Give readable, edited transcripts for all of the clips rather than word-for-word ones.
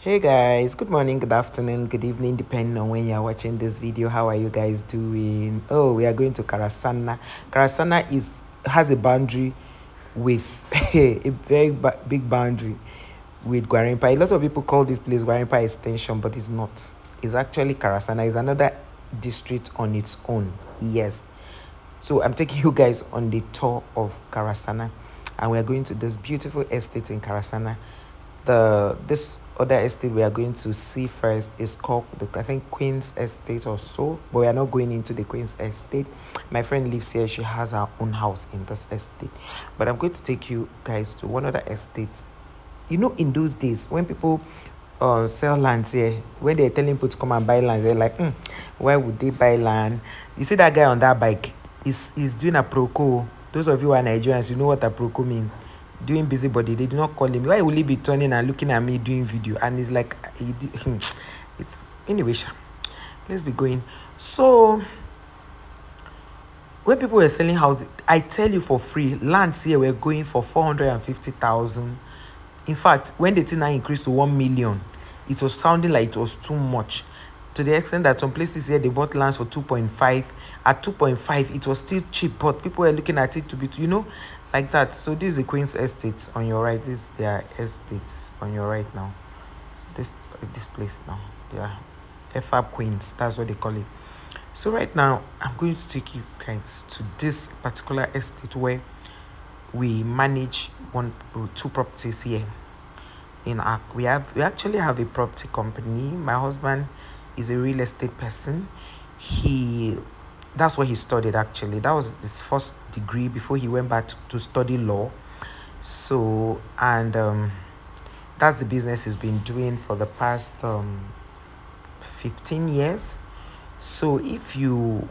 Hey guys, good morning, good afternoon, good evening, depending on when you're watching this video. How are you guys doing? Oh, we are going to Karasana. Karasana has a boundary with a very big boundary with Gwarimpa. A lot of people call this place Gwarimpa Extension, but it's not. It's actually Karasana. It's another district on its own. Yes. So I'm taking you guys on the tour of Karasana, and we are going to this beautiful estate in Karasana. This other estate we are going to see first is called I think Queen's Estate or so, but we are not going into the Queen's Estate. My friend lives here. She has her own house in this estate, but I'm going to take you guys to one other estate. You know, in those days when people sell lands here, when they're telling people to come and buy lands, they're like, why would they buy land? You see that guy on that bike is doing a proco. Those of you who are Nigerians, you know what a proco means. Doing busybody. They do not call him. Why will he be turning and looking at me doing video? And it's like it's anyway. Let's be going. So when people were selling houses, I tell you for free, lands here were going for 450,000. In fact, when the thing now increased to 1 million, it was sounding like it was too much. To the extent that some places here they bought lands for 2.5. At 2.5, it was still cheap, but people were looking at it to be, like that. So this is the Queen's Estates on your right. This is their estates on your right now. This place now. Yeah, FAB Queens. That's what they call it. So right now, I'm going to take you guys to this particular estate where we manage two properties here. We actually have a property company. My husband is a real estate person. That's what he studied actually. That was his first degree before he went back to study law. So that's the business he's been doing for the past 15 years. So if you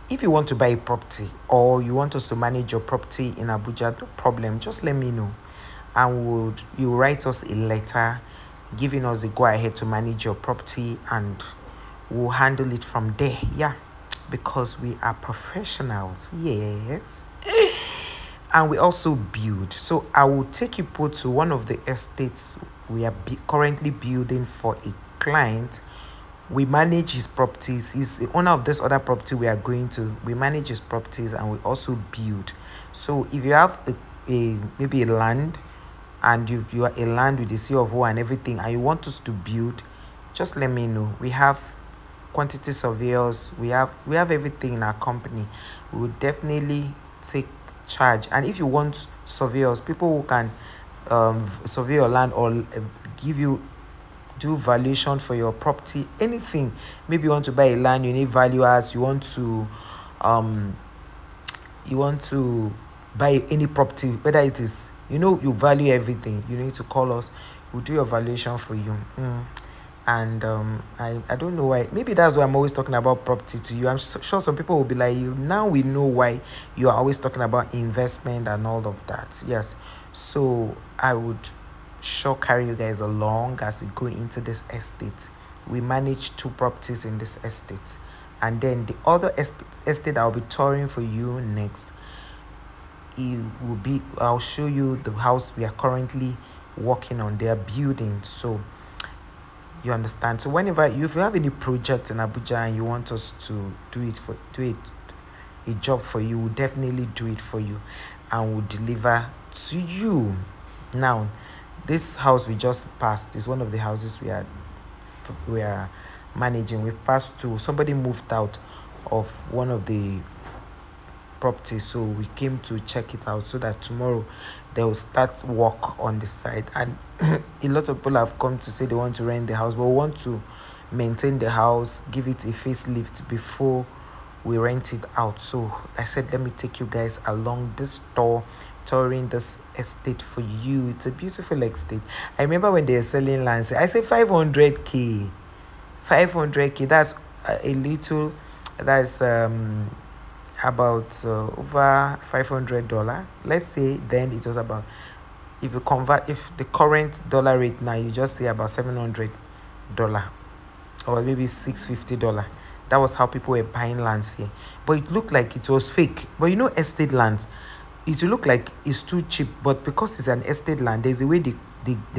want to buy a property or you want us to manage your property in Abuja, no problem, just let me know, and you write us a letter giving us the go-ahead to manage your property, and we'll handle it from there. Yeah, because we are professionals. Yes. And we also build. So I will take you to one of the estates we are currently building for a client. We manage his properties. He's the owner of this other property we are going to. We manage his properties and we also build. So if you have maybe a land, and you are a land with the C of O and everything, and you want us to build, just let me know. We have quantity surveyors. We have everything in our company. We will definitely take charge. And if you want surveyors, people who can survey your land or do valuation for your property, anything. Maybe you want to buy a land, you need valuers. You want to buy any property, whether it is, you value everything, you need to call us. We'll do your valuation for you. And I don't know why. Maybe that's why I'm always talking about property to you. I'm sure some people will be like, now we know why you are always talking about investment and all of that. Yes. So I would sure carry you guys along as we go into this estate. We manage two properties in this estate, and then the other estate I'll be touring for you next, I'll show you the house we are currently working on. They are building, so you understand. So whenever if you have any project in Abuja and you want us to do a job for you, we'll definitely do it for you and we'll deliver to you. Now, this house we just passed is one of the houses we are managing. We've passed two. Somebody moved out of one of the properties, so we came to check it out so that tomorrow they will start work on the side. And a lot of people have come to say they want to rent the house, but we want to maintain the house, give it a facelift before we rent it out. So I said, let me take you guys along this tour, touring this estate for you. It's a beautiful estate. I remember when they were selling lands, I said 500k. That's a little, that's about over $500. Let's say then it was about, if the current dollar rate now, you just say about $700 or maybe $650. That was how people were buying lands here. But it looked like it was fake. But estate lands, it will look like it's too cheap, but because it's an estate land, there's a way they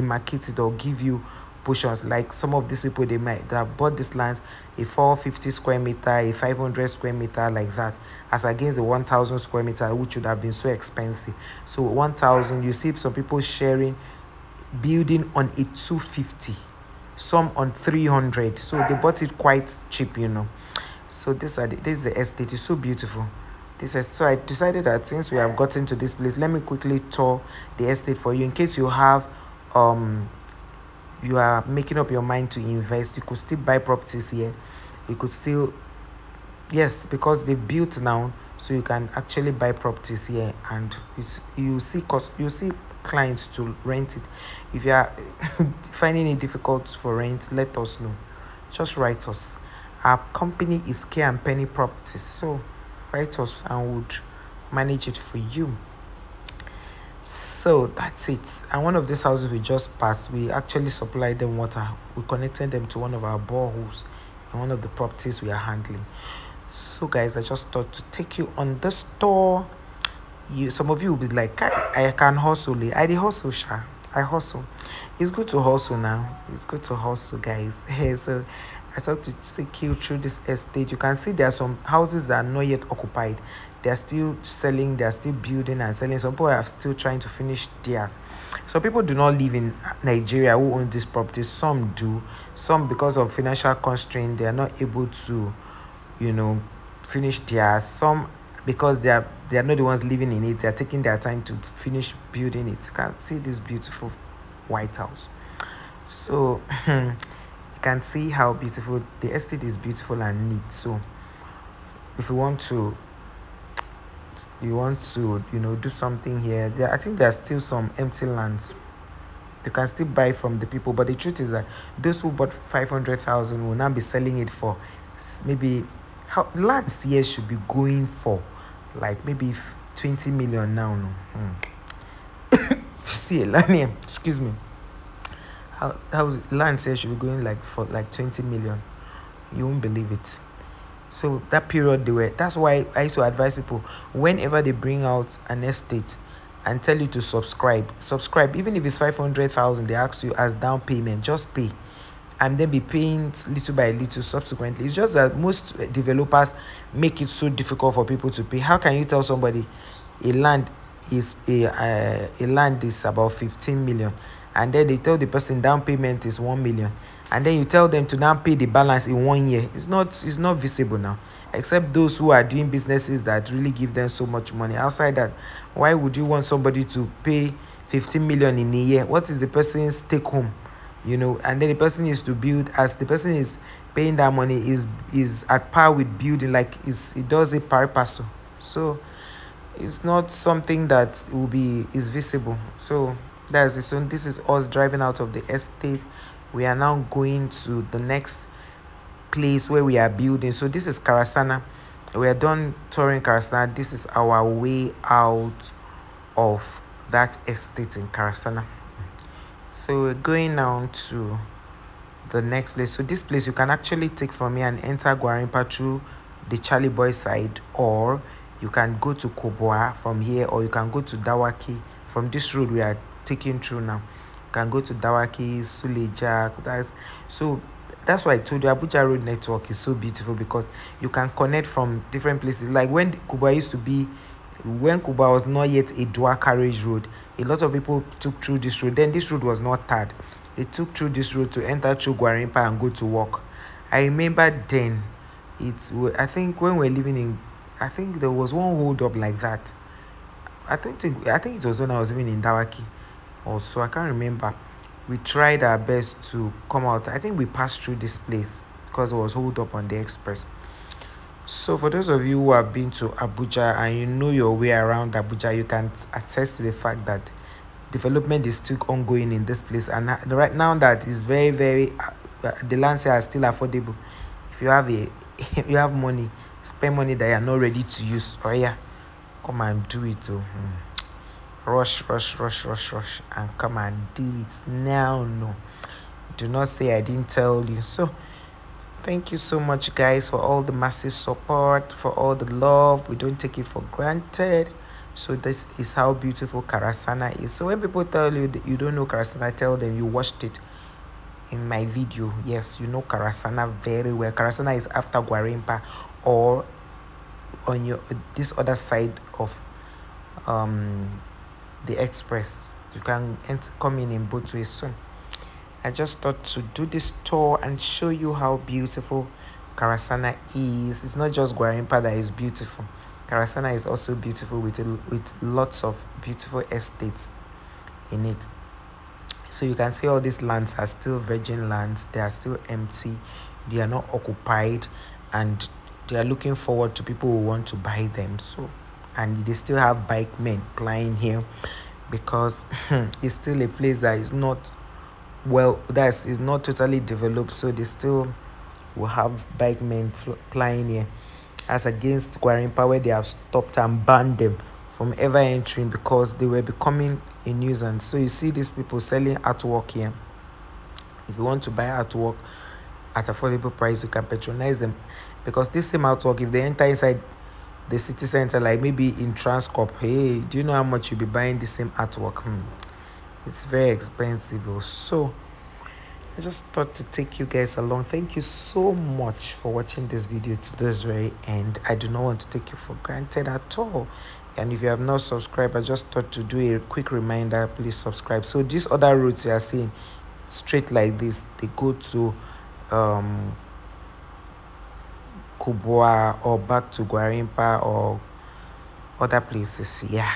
market it or give you portions. Like some of these people, they have bought this land, a 450 square meter, a 500 square meter, like that, as against the 1,000 square meter, which would have been so expensive. So 1,000, you see some people sharing, building on a 250, some on 300. So they bought it quite cheap, you know. So this is the estate. It's so beautiful. So I decided that since we have gotten to this place, let me quickly tour the estate for you, in case you have you are making up your mind to invest. You could still buy properties here. You could still, yes, because they built now, so you can actually buy properties here, and you see clients to rent it. If you are finding it difficult for rent, let us know. Just write us. Our company is K and Penny Properties, so write us and would manage it for you. So that's it. And one of these houses we just passed, we actually supplied them water. We connected them to one of our boreholes and one of the properties we are handling. So guys, I just thought to take you on the store. Some of you will be like, I can hustle. I hustle, Sha. I hustle. It's good to hustle now. It's good to hustle, guys. So I thought to take you through this estate. You can see there are some houses that are not yet occupied. They are still selling, they are still building and selling. Some people are still trying to finish theirs. So people do not live in Nigeria who own these properties. Some do. Some, because of financial constraint, they are not able to, you know, finish theirs. Some, because they are not the ones living in it, they are taking their time to finish building it. You can see this beautiful White House. So you can see how beautiful the estate is, beautiful and neat. So if you want to you know, do something here, I think there are still some empty lands you can still buy from the people, but the truth is that those who bought 500,000 will now be selling it for maybe, how lands here should be going for like maybe 20 million now. No. See, land here, excuse me, how land here should be going like for like 20 million. You won't believe it. So that period that's why I used to advise people, whenever they bring out an estate and tell you to subscribe, even if it's 500,000, they ask you as down payment, just pay and then be paying little by little subsequently. It's just that most developers make it so difficult for people to pay. How can you tell somebody a land is about 15 million, and then they tell the person down payment is 1 million, and then you tell them to now pay the balance in 1 year? It's not visible now, except those who are doing businesses that really give them so much money. Outside that, why would you want somebody to pay 15 million in a year? What is the person's take home, you know? And then the person is to build, as the person is paying that money, is at par with building, like it does a pari passu. So it's not something that is visible. So that's it. So this is us driving out of the estate. We are now going to the next place where we are building. So this is Karasana. We are done touring Karasana. This is our way out of that estate in Karasana. So we're going now to the next place. So this place you can actually take from here and enter Gwarinpa through the Charlie Boy side, or you can go to Koboa from here, or you can go to Dawaki from this road we are taking through now. You can go to Dawaki, Suleja. That's why I told you Abuja road network is so beautiful, because you can connect from different places. Like when Koboa was not yet a dual carriage road, a lot of people took through this road. Then this road was not tarred. They took through this road to enter through Gwarinpa and go to work. I remember then, I think when we were living in, I think there was one hold up like that. I think it was when I was living in Dawaki also. I can't remember. We tried our best to come out. I think we passed through this place because it was hold up on the express. So for those of you who have been to Abuja and you know your way around Abuja, you can attest to the fact that development is still ongoing in this place. And right now that is very, very, the lands here are still affordable. If you have if you have money, spend money that you are not ready to use. Oh yeah, come and do it. Rush, and come and do it now. No, do not say I didn't tell you. So thank you so much, guys, for all the massive support, for all the love. We don't take it for granted. So this is how beautiful Karasana is. So when people tell you that you don't know Karasana, tell them you watched it. in my video. Yes, you know Karasana very well. Karasana is after Gwarimpa, or on your this other side of the express. You can come in both ways soon. I just thought to do this tour and show you how beautiful Karasana is. It's not just Gwarimpa that is beautiful. Karasana is also beautiful with lots of beautiful estates in it. So you can see all these lands are still virgin lands. They are still empty. They are not occupied, and they are looking forward to people who want to buy them. So, and they still have bike men plying here, because it's still a place that is not is not totally developed. So they still will have bike men plying here, as against Gwarimpa, where they have stopped and banned them from ever entering because they were becoming a nuisance. So you see these people selling artwork here. If you want to buy artwork at affordable price, you can patronize them, because this same artwork, if they enter inside the city center, like maybe in Transcorp, hey, do you know how much you'll be buying the same artwork? It's very expensive. So I just thought to take you guys along. Thank you so much for watching this video to this very end. I do not want to take you for granted at all. And if you have not subscribed, I just thought to do a quick reminder, please subscribe. So these other routes you are seeing straight like this, they go to Kubwa or back to Gwarimpa or other places. Yeah.